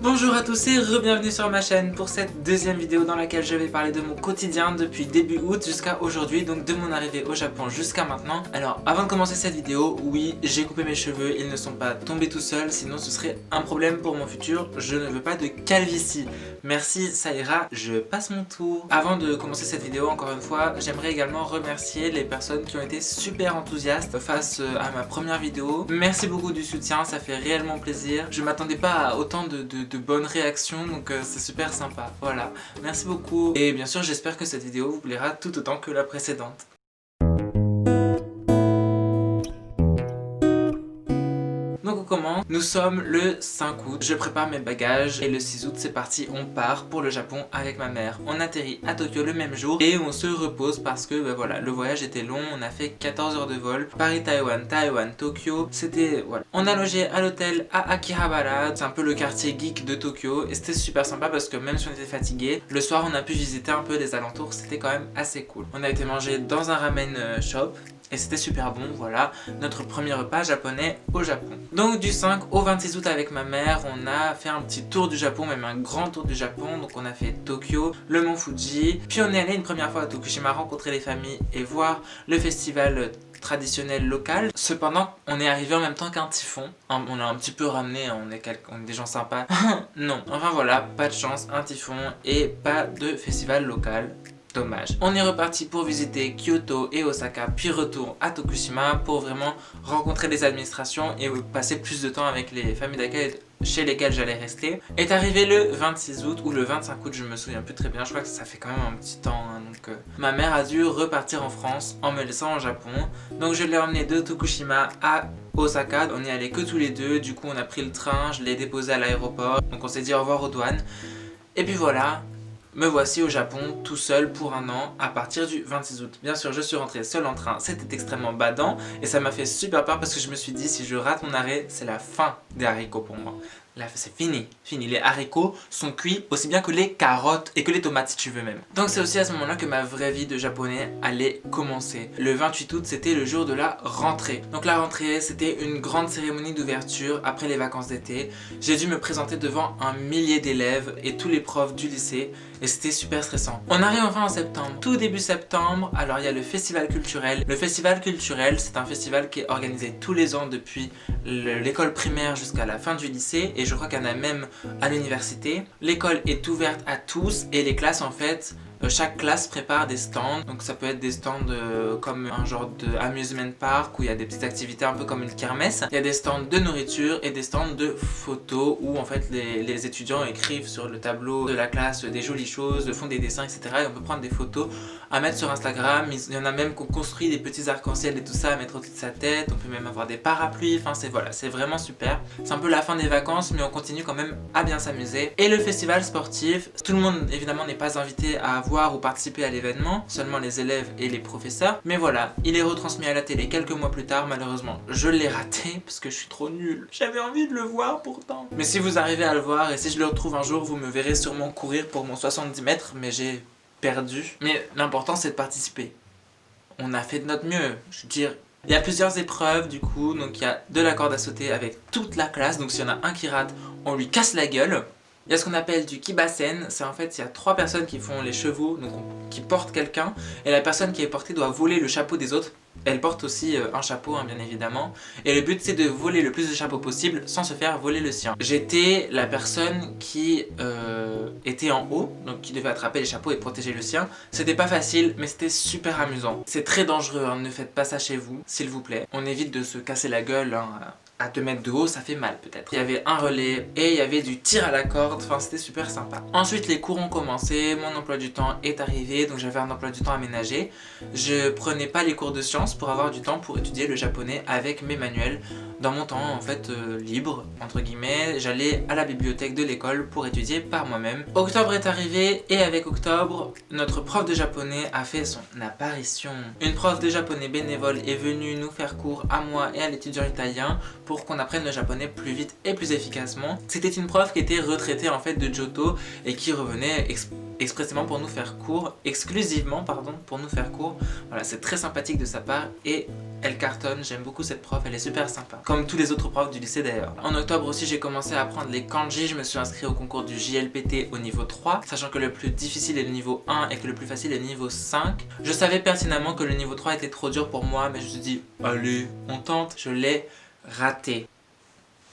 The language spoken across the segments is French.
Bonjour à tous et re-bienvenue sur ma chaîne pour cette deuxième vidéo dans laquelle je vais parler de mon quotidien depuis début août jusqu'à aujourd'hui, donc de mon arrivée au Japon jusqu'à maintenant. Alors avant de commencer cette vidéo, oui, j'ai coupé mes cheveux, ils ne sont pas tombés tout seuls, sinon ce serait un problème pour mon futur, je ne veux pas de calvitie. Merci, ça ira, je passe mon tour. Avant de commencer cette vidéo, encore une fois, j'aimerais également remercier les personnes qui ont été super enthousiastes face à ma première vidéo. Merci beaucoup du soutien, ça fait réellement plaisir. Je m'attendais pas à autant de bonnes réactions, donc c'est super sympa. Voilà, merci beaucoup. Et bien sûr, j'espère que cette vidéo vous plaira tout autant que la précédente. Donc on commence, nous sommes le 5 août, je prépare mes bagages et le 6 août c'est parti, on part pour le Japon avec ma mère. On atterrit à Tokyo le même jour et on se repose parce que voilà, le voyage était long, on a fait 14 heures de vol, Paris-Taïwan, Taïwan-Tokyo, c'était voilà. On a logé à l'hôtel à Akihabara, c'est un peu le quartier geek de Tokyo et c'était super sympa parce que même si on était fatigué, le soir on a pu visiter un peu les alentours, c'était quand même assez cool. On a été manger dans un ramen shop. Et c'était super bon, voilà, notre premier repas japonais au Japon. Donc du 5 au 26 août avec ma mère, on a fait un petit tour du Japon, même un grand tour du Japon. Donc on a fait Tokyo, le mont Fuji, puis on est allé une première fois à Tokushima rencontrer les familles et voir le festival traditionnel local. Cependant, on est arrivé en même temps qu'un typhon. On a un petit peu ramené, on est des gens sympas. Non, enfin voilà, pas de chance, un typhon et pas de festival local. Dommage. On est reparti pour visiter Kyoto et Osaka, puis retour à Tokushima pour vraiment rencontrer les administrations et passer plus de temps avec les familles d'accueil chez lesquelles j'allais rester. Est arrivé le 26 août ou le 25 août, je me souviens plus très bien, je crois que ça fait quand même un petit temps. Hein, donc ma mère a dû repartir en France en me laissant au Japon. Donc je l'ai emmené de Tokushima à Osaka. On n'y allait que tous les deux, du coup on a pris le train, je l'ai déposé à l'aéroport. Donc on s'est dit au revoir aux douanes. Et puis voilà. Me voici au Japon tout seul pour un an à partir du 26 août. Bien sûr, je suis rentré seul en train, c'était extrêmement badant et ça m'a fait super peur parce que je me suis dit si je rate mon arrêt, c'est la fin des haricots pour moi. Là, c'est fini, fini. Les haricots sont cuits aussi bien que les carottes et que les tomates si tu veux même. Donc c'est aussi à ce moment-là que ma vraie vie de japonais allait commencer. Le 28 août, c'était le jour de la rentrée. Donc la rentrée, c'était une grande cérémonie d'ouverture après les vacances d'été. J'ai dû me présenter devant un millier d'élèves et tous les profs du lycée et c'était super stressant. On arrive enfin en septembre. Tout début septembre, alors il y a le festival culturel. Le festival culturel, c'est un festival qui est organisé tous les ans depuis l'école primaire jusqu'à la fin du lycée et je crois qu'il y en a même à l'université. L'école est ouverte à tous et les classes en fait, chaque classe prépare des stands. Donc ça peut être des stands comme un genre de amusement park où il y a des petites activités un peu comme une kermesse. Il y a des stands de nourriture et des stands de photos où en fait les étudiants écrivent sur le tableau de la classe des jolies choses, font des dessins etc. Et on peut prendre des photos à mettre sur Instagram. Il y en a même qui ont construit des petits arcs-en-ciel et tout ça à mettre au-dessus de sa tête. On peut même avoir des parapluies, enfin voilà, c'est vraiment super. C'est un peu la fin des vacances mais on continue quand même à bien s'amuser. Et le festival sportif, tout le monde évidemment n'est pas invité à voir ou participer à l'événement, seulement les élèves et les professeurs. Mais voilà, il est retransmis à la télé quelques mois plus tard, malheureusement je l'ai raté parce que je suis trop nul. J'avais envie de le voir pourtant. Mais si vous arrivez à le voir et si je le retrouve un jour, vous me verrez sûrement courir pour mon 70 mètres, mais j'ai perdu. Mais l'important c'est de participer. On a fait de notre mieux, je veux dire. Il y a plusieurs épreuves du coup, donc il y a de la corde à sauter avec toute la classe, donc s'il y en a un qui rate, on lui casse la gueule. Il y a ce qu'on appelle du kibasen, c'est en fait il y a 3 personnes qui font les chevaux, donc qui portent quelqu'un, et la personne qui est portée doit voler le chapeau des autres. Elle porte aussi un chapeau hein, bien évidemment, et le but c'est de voler le plus de chapeaux possible sans se faire voler le sien. J'étais la personne qui était en haut, donc qui devait attraper les chapeaux et protéger le sien. C'était pas facile, mais c'était super amusant. C'est très dangereux, hein, ne faites pas ça chez vous, s'il vous plaît. On évite de se casser la gueule, hein, à 2 mètres de haut, ça fait mal peut-être. Il y avait un relais et il y avait du tir à la corde, enfin c'était super sympa. Ensuite les cours ont commencé, mon emploi du temps est arrivé, donc j'avais un emploi du temps aménagé. Je prenais pas les cours de sciences pour avoir du temps pour étudier le japonais avec mes manuels. Dans mon temps en fait libre, entre guillemets, j'allais à la bibliothèque de l'école pour étudier par moi-même. Octobre est arrivé et avec octobre, notre prof de japonais a fait son apparition. Une prof de japonais bénévole est venue nous faire cours à moi et à l'étudiant italien pour qu'on apprenne le japonais plus vite et plus efficacement. C'était une prof qui était retraitée en fait de Johto et qui revenait expressément pour nous faire cours, exclusivement pardon, pour nous faire cours. Voilà, c'est très sympathique de sa part et elle cartonne, j'aime beaucoup cette prof, elle est super sympa. Comme tous les autres profs du lycée d'ailleurs. En octobre aussi, j'ai commencé à apprendre les kanji, je me suis inscrit au concours du JLPT au niveau 3, sachant que le plus difficile est le niveau 1 et que le plus facile est le niveau 5. Je savais pertinemment que le niveau 3 était trop dur pour moi, mais je me suis dit, allez, on tente, je l'ai raté.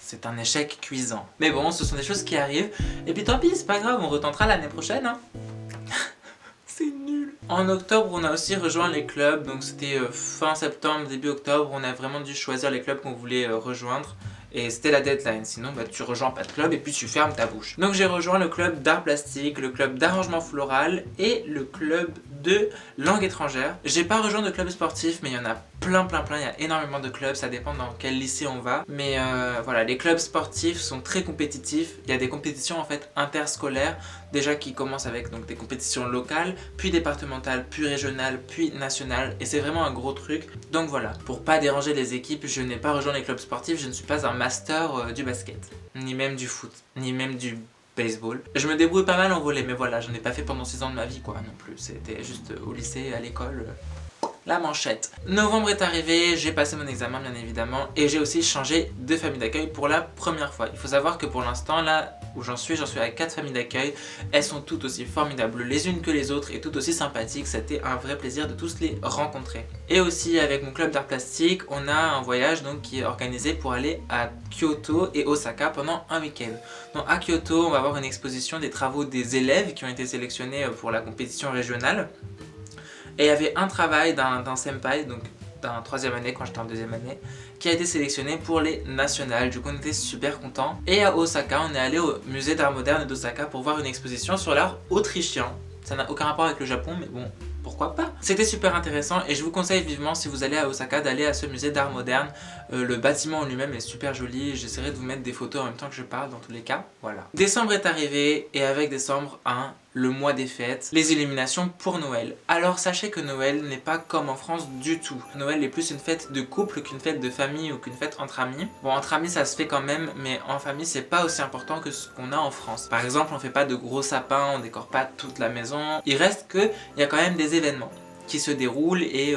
C'est un échec cuisant. Mais bon, ce sont des choses qui arrivent. Et puis tant pis, c'est pas grave, on retentera l'année prochaine. Hein. C'est nul. En octobre, on a aussi rejoint les clubs. Donc c'était fin septembre, début octobre. On a vraiment dû choisir les clubs qu'on voulait rejoindre. Et c'était la deadline, sinon bah, tu rejoins pas de club et puis tu fermes ta bouche. Donc j'ai rejoint le club d'art plastique, le club d'arrangement floral et le club de langue étrangère. J'ai pas rejoint de club sportif, mais il y en a plein, il y a énormément de clubs, ça dépend dans quel lycée on va. Mais voilà, les clubs sportifs sont très compétitifs. Il y a des compétitions en fait interscolaires, déjà qui commencent avec donc, des compétitions locales, puis départementales, puis régionales, puis nationales. Et c'est vraiment un gros truc. Donc voilà, pour pas déranger les équipes, je n'ai pas rejoint les clubs sportifs, je ne suis pas un master du basket, ni même du foot, ni même du baseball. Je me débrouille pas mal en volley, mais voilà, j'en ai pas fait pendant 6 ans de ma vie quoi non plus. C'était juste au lycée, à l'école. La manchette. Novembre est arrivé, j'ai passé mon examen bien évidemment et j'ai aussi changé de famille d'accueil pour la première fois. Il faut savoir que pour l'instant là où j'en suis avec 4 familles d'accueil. Elles sont toutes aussi formidables les unes que les autres et toutes aussi sympathiques. C'était un vrai plaisir de tous les rencontrer. Et aussi avec mon club d'art plastique, on a un voyage donc qui est organisé pour aller à Kyoto et Osaka pendant un week-end. Donc à Kyoto, on va avoir une exposition des travaux des élèves qui ont été sélectionnés pour la compétition régionale. Et il y avait un travail d'un senpai, donc d'un 3e année quand j'étais en 2e année, qui a été sélectionné pour les nationales. Du coup on était super contents. Et à Osaka, on est allé au musée d'art moderne d'Osaka pour voir une exposition sur l'art autrichien. Ça n'a aucun rapport avec le Japon, mais bon, pourquoi pas. C'était super intéressant et je vous conseille vivement, si vous allez à Osaka, d'aller à ce musée d'art moderne. Le bâtiment en lui-même est super joli. J'essaierai de vous mettre des photos en même temps que je parle dans tous les cas. Voilà. Décembre est arrivé et avec décembre, le mois des fêtes, les illuminations pour Noël. Alors sachez que Noël n'est pas comme en France du tout. Noël est plus une fête de couple qu'une fête de famille ou qu'une fête entre amis. Bon, entre amis ça se fait quand même, mais en famille c'est pas aussi important que ce qu'on a en France. Par exemple, on fait pas de gros sapins, on décore pas toute la maison. Il reste que il y a quand même des événements qui se déroulent et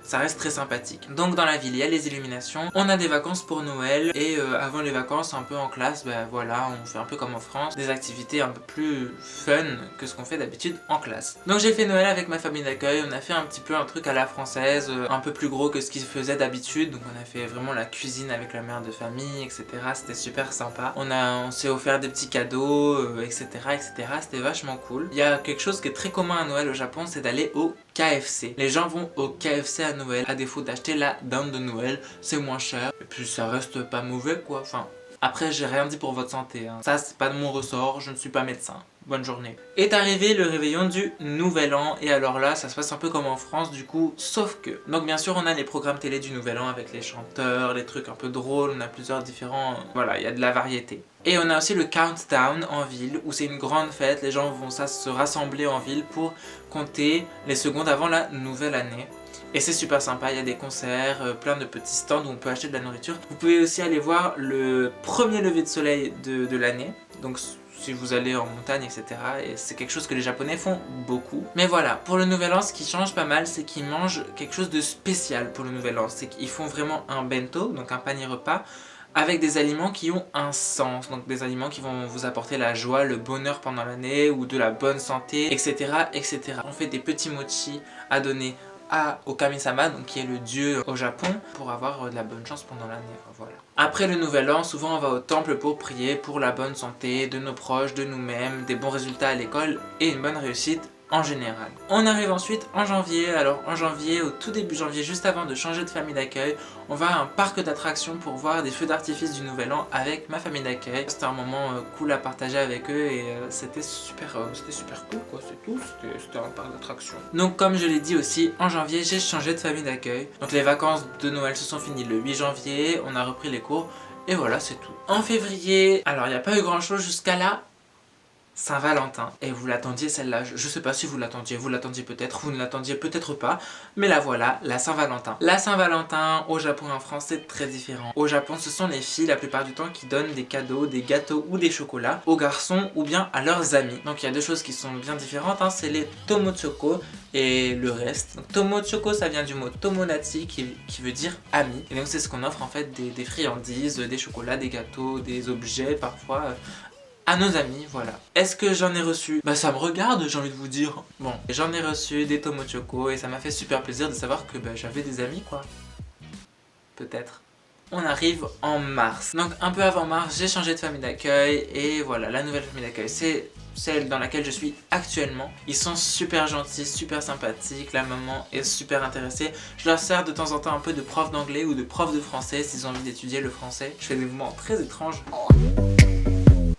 ça reste très sympathique. Donc dans la ville, il y a les illuminations, on a des vacances pour Noël et avant les vacances, un peu en classe, ben voilà, on fait un peu comme en France, des activités un peu plus fun que ce qu'on fait d'habitude en classe. Donc j'ai fait Noël avec ma famille d'accueil, on a fait un petit peu un truc à la française, un peu plus gros que ce qu'ils faisaient d'habitude, donc on a fait vraiment la cuisine avec la mère de famille, etc. C'était super sympa. On s'est offert des petits cadeaux, etc. C'était vachement cool. Il y a quelque chose qui est très commun à Noël au Japon, c'est d'aller au KFC. Les gens vont au KFC à Noël à défaut d'acheter la dinde de Noël, c'est moins cher et puis ça reste pas mauvais quoi. Enfin, après j'ai rien dit pour votre santé, hein. Ça c'est pas de mon ressort, je ne suis pas médecin. Bonne journée. Est arrivé le réveillon du Nouvel An et alors là ça se passe un peu comme en France du coup, sauf que. Donc bien sûr on a les programmes télé du Nouvel An avec les chanteurs, les trucs un peu drôles, on a plusieurs différents. Voilà, il y a de la variété. Et on a aussi le countdown en ville où c'est une grande fête, les gens vont se rassembler en ville pour compter les secondes avant la nouvelle année. Et c'est super sympa, il y a des concerts, plein de petits stands où on peut acheter de la nourriture. Vous pouvez aussi aller voir le premier lever de soleil de l'année. Donc si vous allez en montagne, etc. Et c'est quelque chose que les Japonais font beaucoup. Mais voilà, pour le Nouvel An, ce qui change pas mal, c'est qu'ils mangent quelque chose de spécial pour le Nouvel An. C'est qu'ils font vraiment un bento, donc un panier repas, avec des aliments qui ont un sens, donc des aliments qui vont vous apporter la joie, le bonheur pendant l'année ou de la bonne santé, etc. On fait des petits mochi à donner au Kami-sama, donc qui est le dieu au Japon, pour avoir de la bonne chance pendant l'année. Voilà. Après le Nouvel An, souvent on va au temple pour prier pour la bonne santé de nos proches, de nous-mêmes, des bons résultats à l'école et une bonne réussite en général. On arrive ensuite en janvier. Alors en janvier, au tout début janvier, juste avant de changer de famille d'accueil, on va à un parc d'attractions pour voir des feux d'artifice du Nouvel An avec ma famille d'accueil. C'était un moment cool à partager avec eux et c'était super cool quoi, c'est tout, c'était un parc d'attractions. Donc comme je l'ai dit aussi, en janvier j'ai changé de famille d'accueil. Donc les vacances de Noël se sont finies le 8 janvier, on a repris les cours et voilà c'est tout. En février, alors il n'y a pas eu grand chose jusqu'à là. Saint-Valentin. Et vous l'attendiez celle-là, je sais pas si vous l'attendiez peut-être, vous ne l'attendiez peut-être pas, mais la voilà, la Saint-Valentin. La Saint-Valentin au Japon et en France c'est très différent. Au Japon ce sont les filles la plupart du temps qui donnent des cadeaux, des gâteaux ou des chocolats aux garçons ou bien à leurs amis. Donc il y a deux choses qui sont bien différentes, hein, c'est les tomochoko et le reste. Donc tomochoko ça vient du mot tomodachi qui veut dire ami. Et donc c'est ce qu'on offre en fait, des friandises, des chocolats, des gâteaux, des objets parfois à nos amis, voilà. Est-ce que j'en ai reçu? Bah ça me regarde, j'ai envie de vous dire. Bon, j'en ai reçu des tomochoko et ça m'a fait super plaisir de savoir que bah, j'avais des amis quoi. Peut-être. On arrive en mars. Donc un peu avant mars, j'ai changé de famille d'accueil et voilà, la nouvelle famille d'accueil c'est celle dans laquelle je suis actuellement. Ils sont super gentils, super sympathiques, la maman est super intéressée. Je leur sers de temps en temps un peu de prof d'anglais ou de prof de français s'ils ont envie d'étudier le français. Je fais des mouvements très étranges.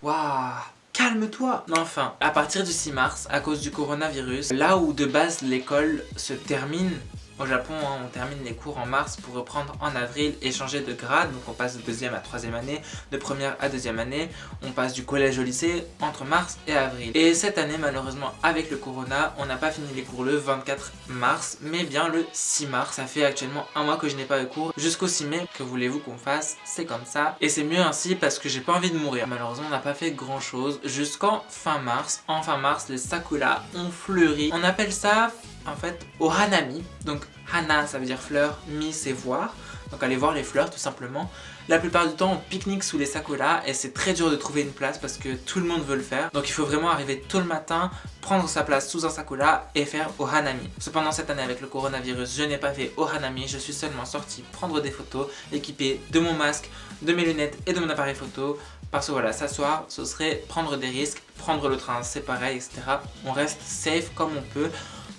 Waouh, calme-toi! Enfin, à partir du 6 mars, à cause du coronavirus, là où de base l'école se termine, au Japon, hein, on termine les cours en mars pour reprendre en avril et changer de grade. Donc on passe de deuxième à troisième année, de première à deuxième année. On passe du collège au lycée entre mars et avril. Et cette année, malheureusement, avec le corona, on n'a pas fini les cours le 24 mars, mais bien le 6 mars. Ça fait actuellement un mois que je n'ai pas eu cours. Jusqu'au 6 mai, que voulez-vous qu'on fasse? C'est comme ça. Et c'est mieux ainsi parce que j'ai pas envie de mourir. Malheureusement, on n'a pas fait grand chose jusqu'en fin mars. En fin mars, les sakura ont fleuri. On appelle ça en fait au hanami. Donc hana ça veut dire fleur, mi c'est voir, donc allez voir les fleurs tout simplement. La plupart du temps on pique-nique sous les sakura et c'est très dur de trouver une place parce que tout le monde veut le faire. Donc il faut vraiment arriver tôt le matin, prendre sa place sous un sakura et faire au hanami. Cependant cette année avec le coronavirus je n'ai pas fait au hanami, je suis seulement sorti prendre des photos, équipé de mon masque, de mes lunettes et de mon appareil photo. Parce que voilà, s'asseoir ce serait prendre des risques, prendre le train c'est pareil, etc. On reste safe comme on peut,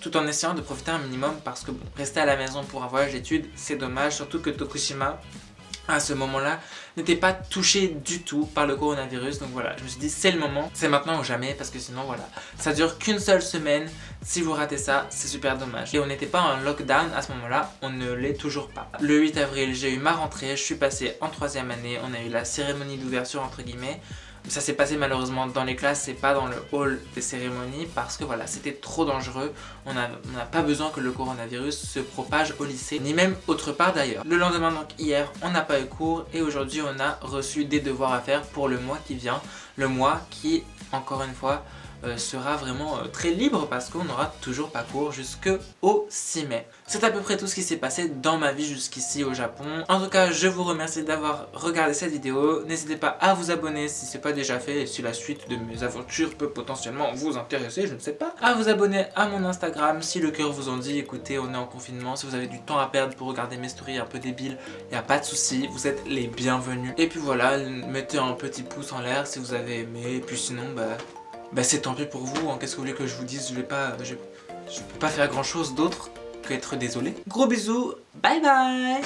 tout en essayant de profiter un minimum parce que bon, rester à la maison pour un voyage d'études, c'est dommage, surtout que Tokushima, à ce moment-là, n'était pas touché du tout par le coronavirus. Donc voilà, je me suis dit c'est le moment, c'est maintenant ou jamais parce que sinon voilà, ça dure qu'une seule semaine. Si vous ratez ça, c'est super dommage. Et on n'était pas en lockdown à ce moment-là, on ne l'est toujours pas. Le 8 avril, j'ai eu ma rentrée, je suis passé en troisième année, on a eu la cérémonie d'ouverture entre guillemets. Ça s'est passé malheureusement dans les classes et pas dans le hall des cérémonies parce que voilà, c'était trop dangereux. On n'a pas besoin que le coronavirus se propage au lycée, ni même autre part d'ailleurs. Le lendemain, donc hier, on n'a pas eu cours et aujourd'hui on a reçu des devoirs à faire pour le mois qui vient. Le mois qui, encore une fois, sera vraiment très libre parce qu'on n'aura toujours pas cours jusqu'au 6 mai. C'est à peu près tout ce qui s'est passé dans ma vie jusqu'ici au Japon. En tout cas, je vous remercie d'avoir regardé cette vidéo. N'hésitez pas à vous abonner si ce n'est pas déjà fait et si la suite de mes aventures peut potentiellement vous intéresser, je ne sais pas. À vous abonner à mon Instagram si le cœur vous en dit. Écoutez, on est en confinement. Si vous avez du temps à perdre pour regarder mes stories un peu débiles, il n'y a pas de souci. Vous êtes les bienvenus. Et puis voilà, mettez un petit pouce en l'air si vous avez aimé. Et puis sinon, bah c'est tant pis pour vous, hein. Qu'est-ce que vous voulez que je vous dise? Je peux pas faire grand chose d'autre que être désolé. Gros bisous, bye bye.